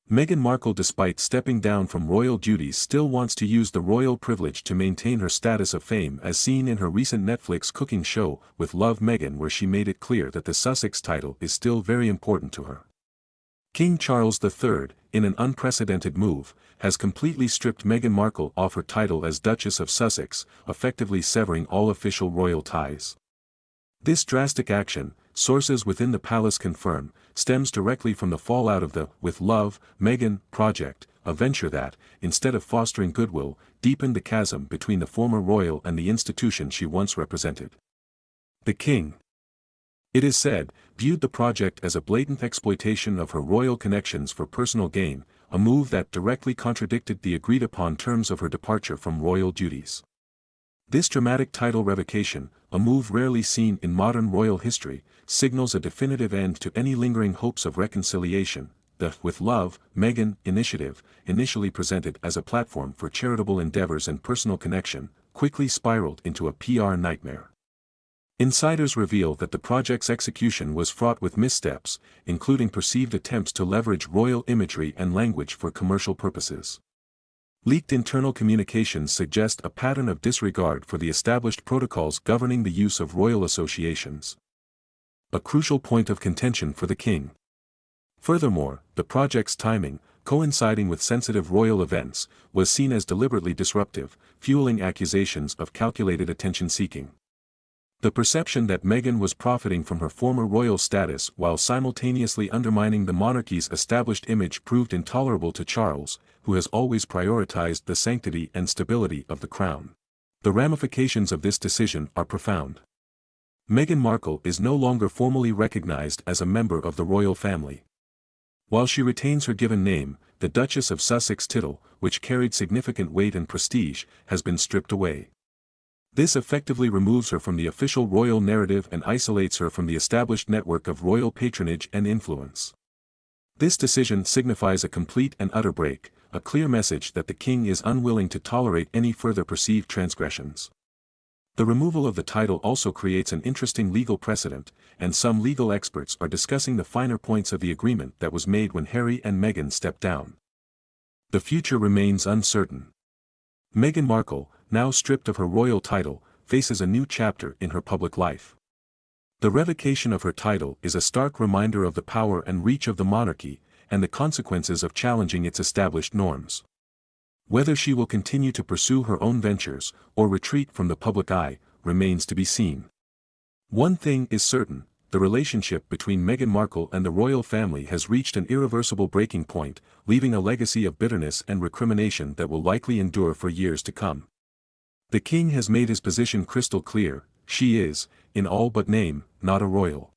Meghan Markle, despite stepping down from royal duties, still wants to use the royal privilege to maintain her status of fame, as seen in her recent Netflix cooking show, With Love Meghan, where she made it clear that the Sussex title is still very important to her. King Charles III, in an unprecedented move, has completely stripped Meghan Markle off her title as Duchess of Sussex, effectively severing all official royal ties. This drastic action, sources within the palace confirm, stems directly from the fallout of the With Love, Meghan project, a venture that, instead of fostering goodwill, deepened the chasm between the former royal and the institution she once represented. The king, it is said, viewed the project as a blatant exploitation of her royal connections for personal gain, a move that directly contradicted the agreed-upon terms of her departure from royal duties. This dramatic title revocation, a move rarely seen in modern royal history, signals a definitive end to any lingering hopes of reconciliation. The With Love, Meghan initiative, initially presented as a platform for charitable endeavors and personal connection, quickly spiraled into a PR nightmare. Insiders reveal that the project's execution was fraught with missteps, including perceived attempts to leverage royal imagery and language for commercial purposes. Leaked internal communications suggest a pattern of disregard for the established protocols governing the use of royal associations. A crucial point of contention for the king. Furthermore, the project's timing, coinciding with sensitive royal events, was seen as deliberately disruptive, fueling accusations of calculated attention-seeking. The perception that Meghan was profiting from her former royal status while simultaneously undermining the monarchy's established image proved intolerable to Charles, who has always prioritized the sanctity and stability of the crown. The ramifications of this decision are profound. Meghan Markle is no longer formally recognized as a member of the royal family. While she retains her given name, the Duchess of Sussex Tittle, which carried significant weight and prestige, has been stripped away. This effectively removes her from the official royal narrative and isolates her from the established network of royal patronage and influence. This decision signifies a complete and utter break, a clear message that the king is unwilling to tolerate any further perceived transgressions. The removal of the title also creates an interesting legal precedent, and some legal experts are discussing the finer points of the agreement that was made when Harry and Meghan stepped down. The future remains uncertain. Meghan Markle, now stripped of her royal title, faces a new chapter in her public life. The revocation of her title is a stark reminder of the power and reach of the monarchy, and the consequences of challenging its established norms. Whether she will continue to pursue her own ventures, or retreat from the public eye, remains to be seen. One thing is certain, the relationship between Meghan Markle and the royal family has reached an irreversible breaking point, leaving a legacy of bitterness and recrimination that will likely endure for years to come. The king has made his position crystal clear: she is, in all but name, not a royal.